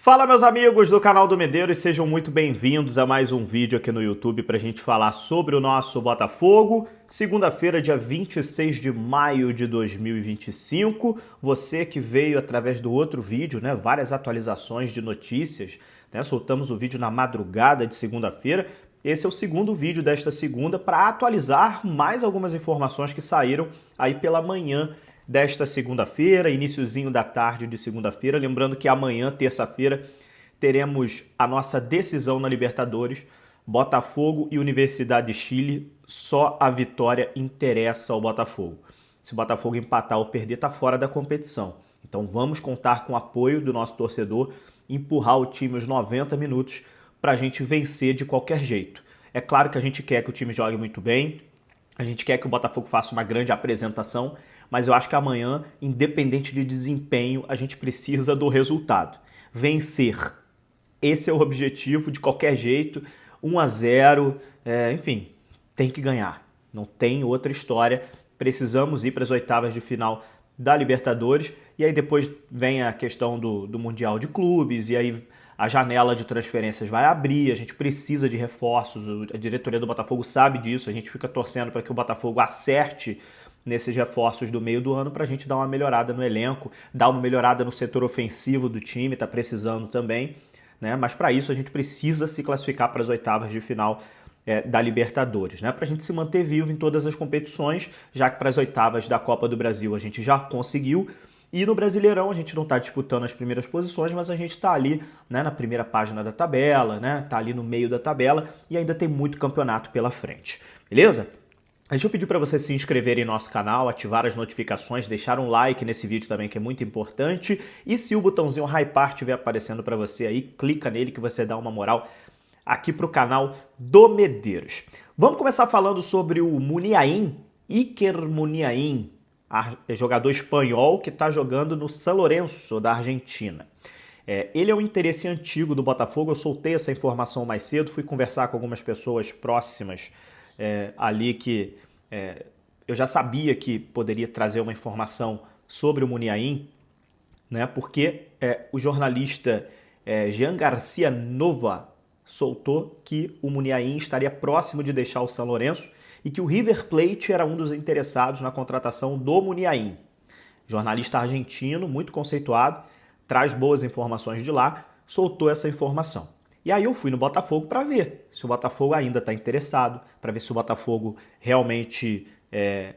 Fala, meus amigos do canal do Medeiros, sejam muito bem-vindos a mais um vídeo aqui no YouTube para a gente falar sobre o nosso Botafogo. Segunda-feira, dia 26 de maio de 2025. Você que veio através do outro vídeo, né? Várias atualizações de notícias, né? Soltamos o vídeo na madrugada de segunda-feira. Esse é o segundo vídeo desta segunda para atualizar mais algumas informações que saíram aí pela manhã desta segunda-feira, iniciozinho da tarde de segunda-feira. Lembrando que amanhã, terça-feira, teremos a nossa decisão na Libertadores. Botafogo e Universidade de Chile, só a vitória interessa ao Botafogo. Se o Botafogo empatar ou perder, está fora da competição. Então vamos contar com o apoio do nosso torcedor, empurrar o time os 90 minutos para a gente vencer de qualquer jeito. É claro que a gente quer que o time jogue muito bem, a gente quer que o Botafogo faça uma grande apresentação, mas eu acho que amanhã, independente de desempenho, a gente precisa do resultado. Vencer. Esse é o objetivo de qualquer jeito. 1-0, enfim, tem que ganhar. Não tem outra história. Precisamos ir para as oitavas de final da Libertadores. E aí depois vem a questão do Mundial de Clubes, e aí a janela de transferências vai abrir, a gente precisa de reforços, a diretoria do Botafogo sabe disso, a gente fica torcendo para que o Botafogo acerte nesses reforços do meio do ano para a gente dar uma melhorada no elenco, dar uma melhorada no setor ofensivo do time, está precisando também, né? Mas para isso a gente precisa se classificar para as oitavas de final da Libertadores, né? Para a gente se manter vivo em todas as competições, já que para as oitavas da Copa do Brasil a gente já conseguiu, e no Brasileirão a gente não está disputando as primeiras posições, mas a gente está ali, né, na primeira página da tabela, né? Está ali no meio da tabela e ainda tem muito campeonato pela frente, beleza? Deixa eu pedir para você se inscrever em nosso canal, ativar as notificações, deixar um like nesse vídeo também, que é muito importante. E se o botãozinho Hypar estiver aparecendo para você aí, clica nele que você dá uma moral aqui para o canal do Medeiros. Vamos começar falando sobre o Muniain, Iker Muniain, jogador espanhol que está jogando no San Lorenzo da Argentina. Ele é um interesse antigo do Botafogo, eu soltei essa informação mais cedo, fui conversar com algumas pessoas próximas ali que eu já sabia que poderia trazer uma informação sobre o Muniain, né, porque o jornalista Jean Garcia Nova soltou que o Muniain estaria próximo de deixar o San Lorenzo e que o River Plate era um dos interessados na contratação do Muniain. Jornalista argentino, muito conceituado, traz boas informações de lá, soltou essa informação. E aí eu fui no Botafogo para ver se o Botafogo ainda está interessado, para ver se o Botafogo realmente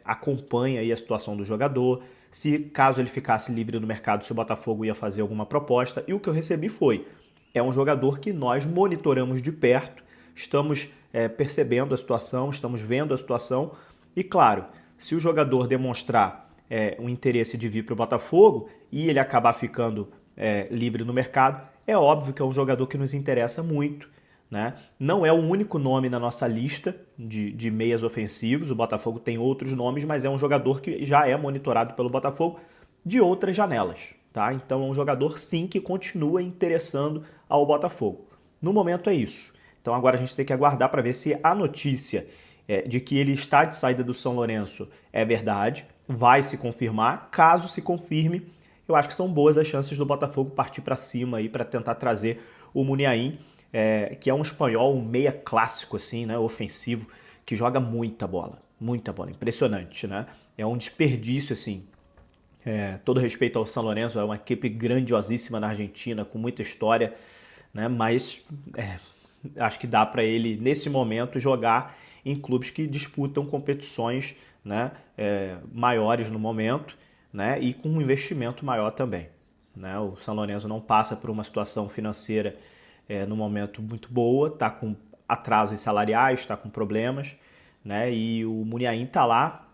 acompanha aí a situação do jogador, se caso ele ficasse livre no mercado, se o Botafogo ia fazer alguma proposta. E o que eu recebi foi, é um jogador que nós monitoramos de perto, estamos percebendo a situação, estamos vendo a situação e, claro, se o jogador demonstrar um interesse de vir para o Botafogo e ele acabar ficando livre no mercado, é óbvio que é um jogador que nos interessa muito, né? Não é o único nome na nossa lista de meias ofensivos, o Botafogo tem outros nomes, mas é um jogador que já é monitorado pelo Botafogo de outras janelas, tá? Então é um jogador sim que continua interessando ao Botafogo. No momento é isso. Então agora a gente tem que aguardar para ver se a notícia de que ele está de saída do São Lourenço é verdade, vai se confirmar. Caso se confirme, eu acho que são boas as chances do Botafogo partir para cima aí para tentar trazer o Muniain, que é um espanhol, um meia clássico assim, né, ofensivo, que joga muita bola, impressionante, né? É um desperdício assim. Todo respeito ao São Lourenço, é uma equipe grandiosíssima na Argentina, com muita história, né? Mas acho que dá para ele, nesse momento, jogar em clubes que disputam competições, né, maiores no momento, né, e com um investimento maior também, né? O São Lourenço não passa por uma situação financeira no momento muito boa, está com atrasos salariais, está com problemas, né? E o Muniain está lá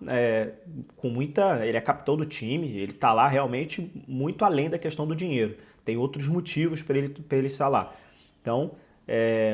com muita... Ele é capitão do time, ele está lá realmente muito além da questão do dinheiro. Tem outros motivos para ele estar lá. Então,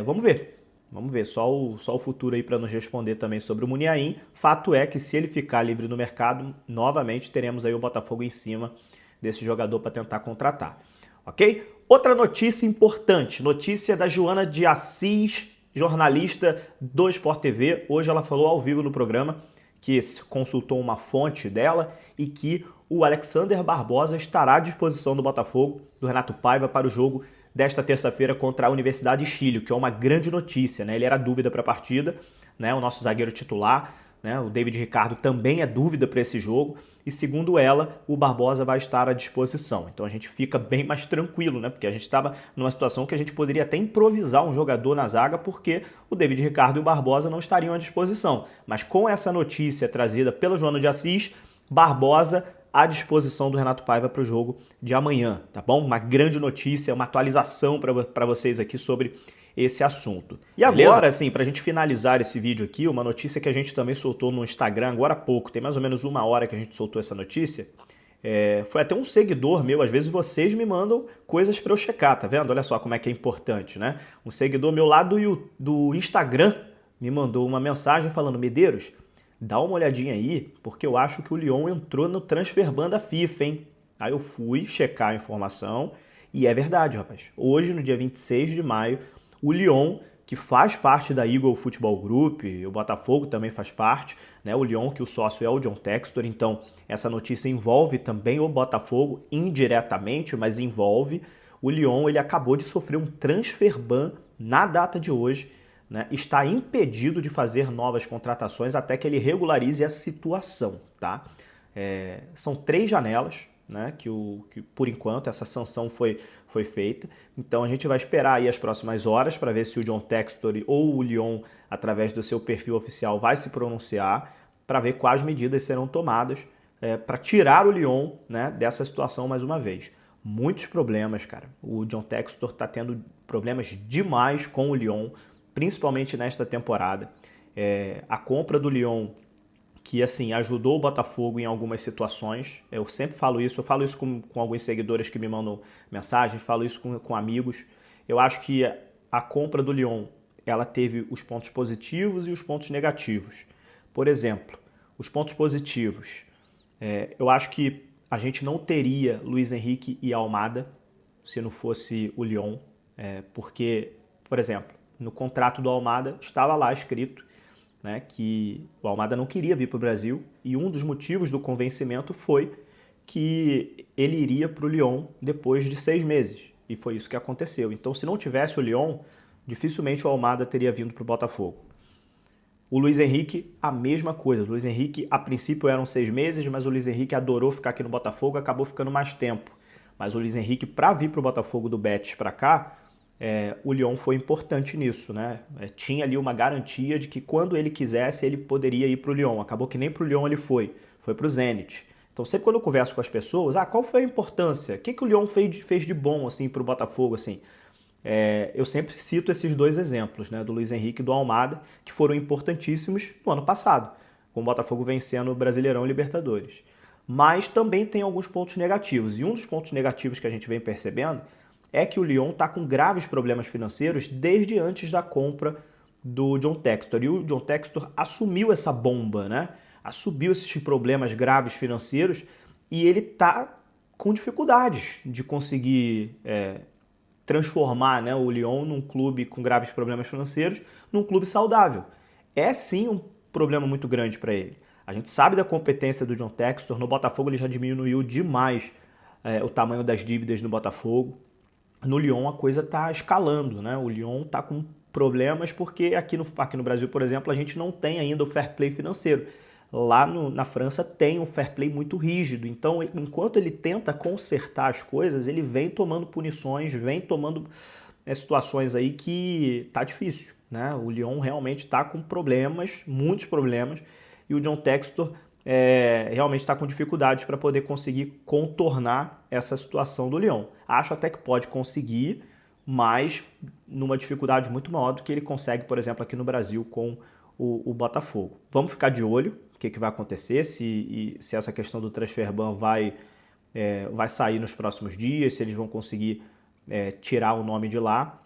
vamos ver, só o futuro aí para nos responder também sobre o Muniain. Fato é que se ele ficar livre no mercado, novamente teremos aí o Botafogo em cima desse jogador para tentar contratar, ok? Outra notícia importante, notícia da Joana de Assis, jornalista do Sport TV. Hoje ela falou ao vivo no programa que consultou uma fonte dela e que o Alexander Barbosa estará à disposição do Botafogo, do Renato Paiva, para o jogo desta terça-feira contra a Universidade de Chile, que é uma grande notícia, né? Ele era dúvida para a partida, né? O nosso zagueiro titular, né? O David Ricardo também é dúvida para esse jogo. E segundo ela, o Barbosa vai estar à disposição. Então a gente fica bem mais tranquilo, né? Porque a gente estava numa situação que a gente poderia até improvisar um jogador na zaga, porque o David Ricardo e o Barbosa não estariam à disposição. Mas com essa notícia trazida pela Joana de Assis, Barbosa à disposição do Renato Paiva para o jogo de amanhã, tá bom? Uma grande notícia, uma atualização para vocês aqui sobre esse assunto. E agora, assim, para a gente finalizar esse vídeo aqui, uma notícia que a gente também soltou no Instagram agora há pouco, tem mais ou menos 1 hora que a gente soltou essa notícia, foi até um seguidor meu, às vezes vocês me mandam coisas para eu checar, tá vendo? Olha só como é que é importante, né? Um seguidor meu lá do Instagram me mandou uma mensagem falando: Medeiros, dá uma olhadinha aí, porque eu acho que o Lyon entrou no Transfer Ban da FIFA, hein? Aí eu fui checar a informação e é verdade, rapaz. Hoje, no dia 26 de maio, o Lyon, que faz parte da Eagle Football Group, o Botafogo também faz parte, né? O Lyon, que o sócio é o John Textor, então essa notícia envolve também o Botafogo indiretamente, mas envolve. O Lyon, ele acabou de sofrer um transfer ban na data de hoje, né? Está impedido de fazer novas contratações até que ele regularize a situação, tá? São 3 janelas, né, que por enquanto essa sanção foi feita. Então a gente vai esperar aí as próximas horas para ver se o John Textor ou o Lyon, através do seu perfil oficial, vai se pronunciar para ver quais medidas serão tomadas para tirar o Lyon, né, dessa situação mais uma vez. Muitos problemas, cara. O John Textor está tendo problemas demais com o Lyon, principalmente nesta temporada. A compra do Lyon, que assim ajudou o Botafogo em algumas situações. Eu sempre falo isso, eu falo isso com alguns seguidores que me mandam mensagens, falo isso com amigos. Eu acho que a compra do Lyon, ela teve os pontos positivos e os pontos negativos. Por exemplo, os pontos positivos, eu acho que a gente não teria Luiz Henrique e Almada se não fosse o Lyon, porque, por exemplo, no contrato do Almada estava lá escrito, né, que o Almada não queria vir para o Brasil, e um dos motivos do convencimento foi que ele iria para o Lyon depois de 6 meses, e foi isso que aconteceu. Então, se não tivesse o Lyon, dificilmente o Almada teria vindo para o Botafogo. O Luiz Henrique, a mesma coisa. O Luiz Henrique, a princípio eram 6 meses, mas o Luiz Henrique adorou ficar aqui no Botafogo, acabou ficando mais tempo. Mas o Luiz Henrique, para vir para o Botafogo do Betis para cá, o Lyon foi importante nisso, né? Tinha ali uma garantia de que quando ele quisesse, ele poderia ir para o Lyon. Acabou que nem para o Lyon ele foi para o Zenit. Então sempre quando eu converso com as pessoas, qual foi a importância? O que o Lyon fez de bom assim, para o Botafogo? Assim? Eu sempre cito esses 2 exemplos, né? Do Luiz Henrique e do Almada, que foram importantíssimos no ano passado, com o Botafogo vencendo o Brasileirão e Libertadores. Mas também tem alguns pontos negativos, e um dos pontos negativos que a gente vem percebendo é que o Lyon está com graves problemas financeiros desde antes da compra do John Textor. E o John Textor assumiu essa bomba, né? Assumiu esses problemas graves financeiros e ele está com dificuldades de conseguir transformar, né, o Lyon num clube com graves problemas financeiros num clube saudável. É sim um problema muito grande para ele. A gente sabe da competência do John Textor. No Botafogo ele já diminuiu demais o tamanho das dívidas no Botafogo. No Lyon a coisa está escalando, né? O Lyon está com problemas porque aqui no Brasil, por exemplo, a gente não tem ainda o fair play financeiro. Lá na França tem um fair play muito rígido, então enquanto ele tenta consertar as coisas, ele vem tomando punições, vem tomando situações aí que tá difícil, né? O Lyon realmente está com problemas, muitos problemas, e o John Textor realmente está com dificuldades para poder conseguir contornar essa situação do Lyon. Acho até que pode conseguir, mas numa dificuldade muito maior do que ele consegue, por exemplo, aqui no Brasil com o Botafogo. Vamos ficar de olho o que vai acontecer, se essa questão do transfer ban vai sair nos próximos dias, se eles vão conseguir tirar o nome de lá,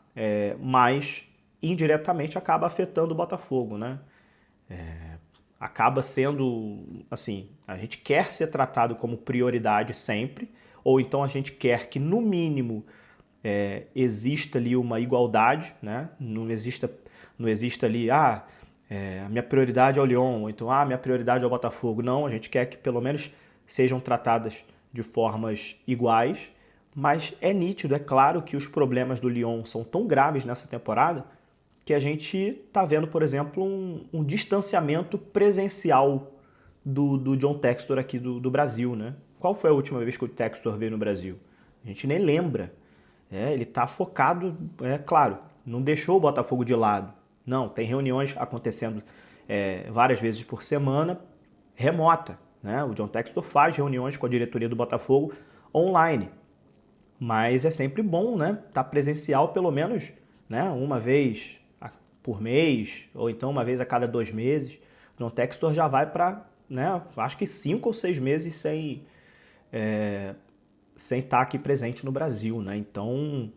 mas indiretamente acaba afetando o Botafogo, né? Acaba sendo, assim, a gente quer ser tratado como prioridade sempre, ou então a gente quer que, no mínimo, exista ali uma igualdade, né? Não exista ali, a minha prioridade é o Lyon, ou então, a minha prioridade é o Botafogo. Não, a gente quer que, pelo menos, sejam tratadas de formas iguais, Mas é nítido, é claro que os problemas do Lyon são tão graves nessa temporada que a gente está vendo, por exemplo, um distanciamento presencial do John Textor aqui do Brasil, né? Qual foi a última vez que o Textor veio no Brasil? A gente nem lembra. Ele está focado, claro, não deixou o Botafogo de lado. Não, tem reuniões acontecendo várias vezes por semana, remota. Né? O John Textor faz reuniões com a diretoria do Botafogo online. Mas é sempre bom, né? Tá presencial pelo menos, né? Uma vez por mês, ou então uma vez a cada 2 meses. O John Textor já vai para, né? Acho que 5 ou 6 meses sem estar aqui presente no Brasil, né? Então,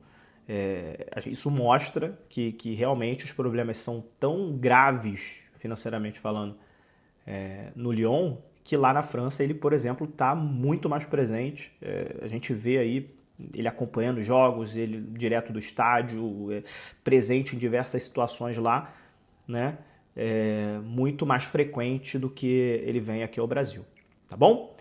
isso mostra que realmente os problemas são tão graves, financeiramente falando, no Lyon, que lá na França ele, por exemplo, está muito mais presente. A gente vê aí ele acompanhando os jogos, ele direto do estádio, presente em diversas situações lá, né? Muito mais frequente do que ele vem aqui ao Brasil, tá bom?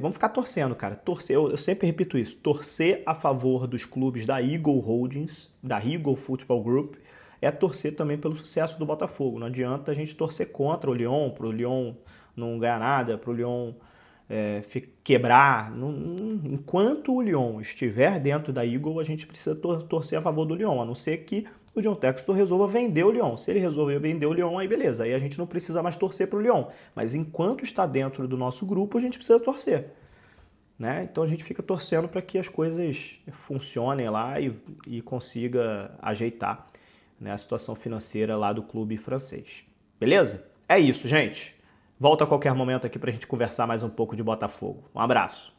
Vamos ficar torcendo, cara. Torcer, eu sempre repito isso, torcer a favor dos clubes da Eagle Holdings, da Eagle Football Group, é torcer também pelo sucesso do Botafogo. Não adianta a gente torcer contra o Lyon, para o Lyon não ganhar nada, para o Lyon quebrar. Enquanto o Lyon estiver dentro da Eagle, a gente precisa torcer a favor do Lyon, a não ser que o John Textor resolva vender o Lyon. Se ele resolver vender o Lyon, aí beleza, aí a gente não precisa mais torcer para o Lyon. Mas enquanto está dentro do nosso grupo, a gente precisa torcer. Né? Então a gente fica torcendo para que as coisas funcionem lá e consiga ajeitar, né, a situação financeira lá do clube francês. Beleza? É isso, gente. Volta a qualquer momento aqui para a gente conversar mais um pouco de Botafogo. Um abraço.